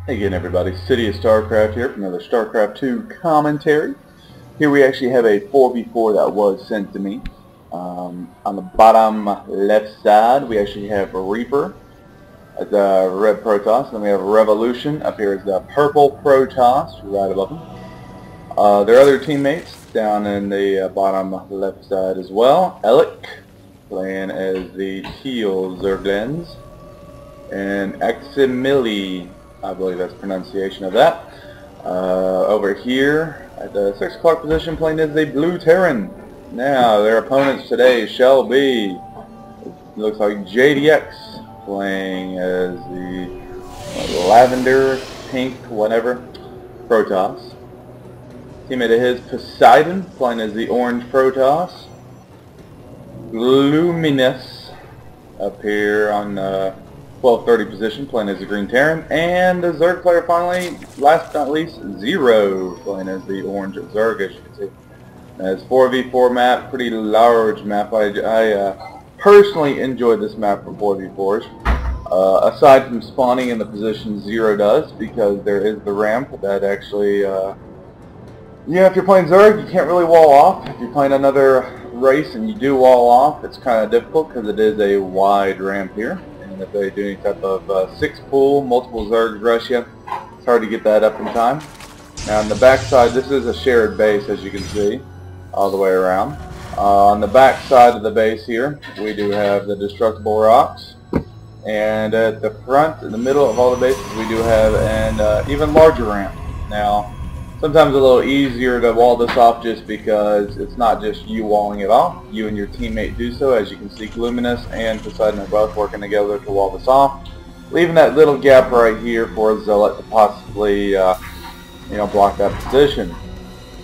Hey again everybody, City of StarCraft here for another StarCraft 2 commentary. Here we actually have a 4v4 that was sent to me. On the bottom left side we actually have a Reaper as a red Protoss, then we have Revolution up here as the purple Protoss right above him. Their other teammates down in the bottom left side as well. Alec playing as the teal Zerglings, and Aximili, I believe that's the pronunciation of that. Over here at the 6 o'clock position playing as the Blue Terran. Now their opponents today shall be, it looks like JDX playing as the lavender, pink, whatever, Protoss. Teammate of his, Poseidon, playing as the orange Protoss. Luminous up here on 1230 position playing as the green Terran, and the Zerg player finally, last but not least, Zero playing as the orange Zerg, as you can see. It's 4v4 map, pretty large map. I personally enjoyed this map for 4v4s, aside from spawning in the position Zero does, because there is the ramp that actually, if you're playing Zerg you can't really wall off. If you're playing another race and you do wall off, it's kind of difficult because it is a wide ramp here. If they do any type of 6 pool, multiple Zergs rush you, it's hard to get that up in time. Now on the back side, this is a shared base, as you can see, all the way around. On the back side of the base here, we do have the destructible rocks. And at the front, in the middle of all the bases, we do have an even larger ramp. Now, sometimes a little easier to wall this off just because it's not just you walling it off. You and your teammate do so. As you can see, Luminous and Poseidon are both working together to wall this off, leaving that little gap right here for Zealot to possibly, block that position.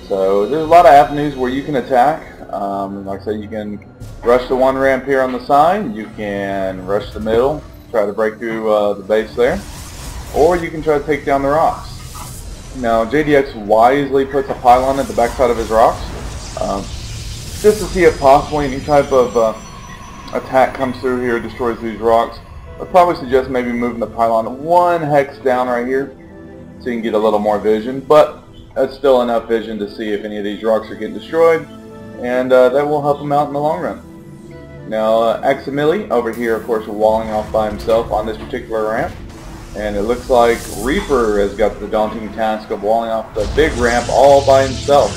So there's a lot of avenues where you can attack. Like I said, you can rush the one ramp here on the side. You can rush the middle, try to break through the base there, or you can try to take down the rocks. Now, JDX wisely puts a pylon at the backside of his rocks, just to see if possibly any type of attack comes through here, destroys these rocks. I'd probably suggest maybe moving the pylon 1 hex down right here, so you can get a little more vision, but that's still enough vision to see if any of these rocks are getting destroyed, and that will help him out in the long run. Now, Aximili over here, of course, walling off by himself on this particular ramp. And it looks like Reaper has got the daunting task of walling off the big ramp all by himself.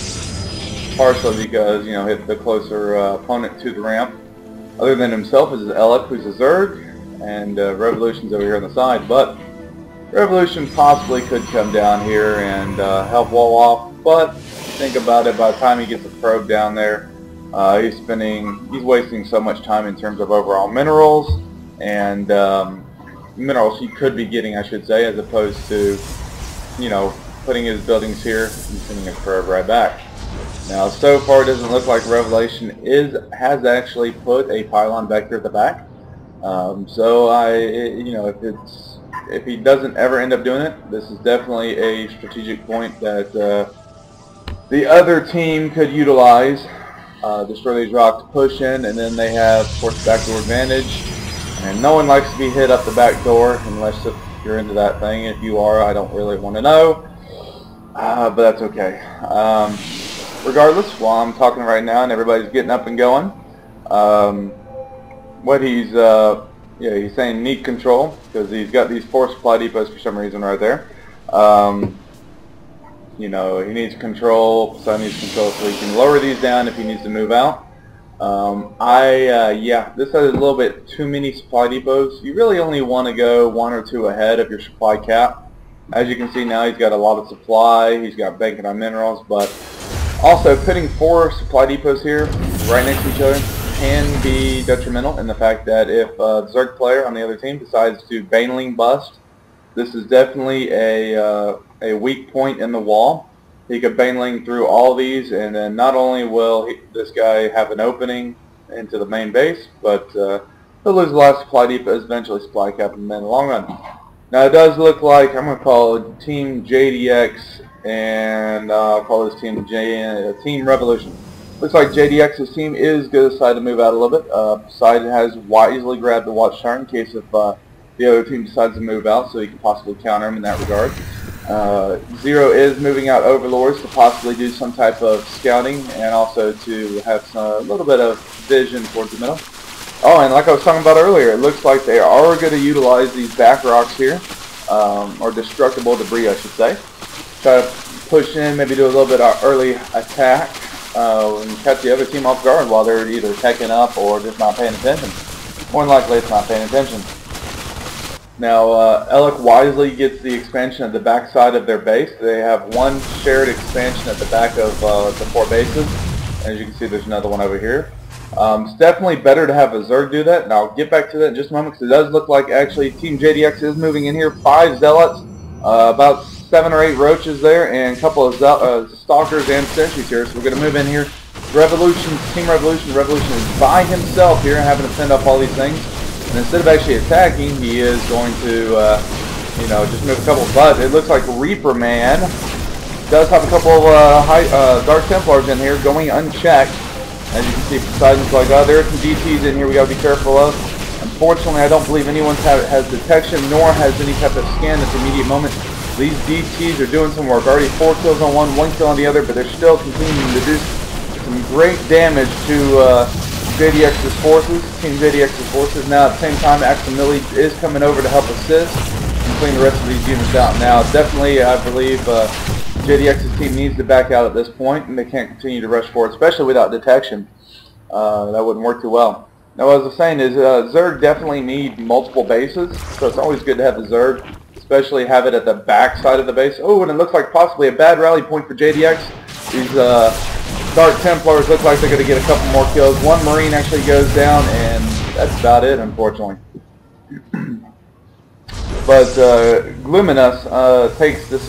Partially because, hit the closer opponent to the ramp. Other than himself is Alec, who's a Zerg, and Revolution's over here on the side. But Revolution possibly could come down here and help wall off. But think about it, by the time he gets a probe down there, he's wasting so much time in terms of overall minerals and minerals he could be getting, I should say, as opposed to, putting his buildings here and sending his probe right back. Now, so far it doesn't look like Revelation has actually put a pylon back here at the back. If he doesn't ever end up doing it, this is definitely a strategic point that the other team could utilize. Destroy these rocks, push in, and then they have, of course, backdoor advantage. And no one likes to be hit up the back door unless if you're into that thing. If you are, I don't really want to know. But that's okay. Regardless, while I'm talking right now and everybody's getting up and going, what he's saying need control, because he's got these 4 supply depots for some reason right there. He needs control, Poseidon needs control, so he can lower these down if he needs to move out. This has a little bit too many supply depots. You really only want to go 1 or 2 ahead of your supply cap. As you can see now, he's got a lot of supply, he's got banking on minerals, but also putting 4 supply depots here right next to each other can be detrimental in the fact that if a Zerg player on the other team decides to Baneling bust, this is definitely a weak point in the wall. He could Baneling through all these, and then not only will this guy have an opening into the main base, but he'll lose a lot of supply depots, eventually supply cap him in the long run. Now it does look like, I'm going to call it Team JDX, and I'll call this Team Team Revolution. Looks like JDX's team is going to decide to move out a little bit. Poseidon has wisely grabbed the Watchtower in case if the other team decides to move out, so he can possibly counter him in that regard. Zero is moving out overlords to possibly do some type of scouting and also to have a little bit of vision towards the middle. Oh, and like I was talking about earlier, it looks like they are going to utilize these back rocks here, or destructible debris, I should say. Try to push in, maybe do a little bit of early attack, and catch the other team off guard while they're either teching up or just not paying attention. More than likely, it's not paying attention. Now, Alec wisely gets the expansion at the back side of their base. They have one shared expansion at the back of the 4 bases. As you can see, there's another one over here. It's definitely better to have a Zerg do that, and I'll get back to that in just a moment because it does look like actually Team JDX is moving in here. 5 Zealots, about 7 or 8 Roaches there, and a couple of Stalkers and Sentries here. So we're going to move in here. Team Revolution is by himself here, having to fend off all these things. And instead of actually attacking, he is going to, just move a couple. But it looks like Reaper Man does have a couple of Dark Templars in here going unchecked. As you can see, Poseidon's like, oh, there are some DTs in here we got to be careful of. Unfortunately, I don't believe anyone has detection nor has any type of scan at the immediate moment. These DTs are doing some work. Already 4 kills on one, 1 kill on the other, but they're still continuing to do some great damage to JDX's forces, Team JDX's forces. Now, at the same time, Aximili is coming over to help assist and clean the rest of these units out. Now, definitely, I believe JDX's team needs to back out at this point, and they can't continue to rush forward, especially without detection. That wouldn't work too well. Now, as I was saying, Zerg definitely need multiple bases, so it's always good to have the Zerg, especially have it at the back side of the base. Oh, and it looks like possibly a bad rally point for JDX. These Dark Templars look like they're going to get a couple more kills. 1 Marine actually goes down, and that's about it, unfortunately. But Gluminous takes this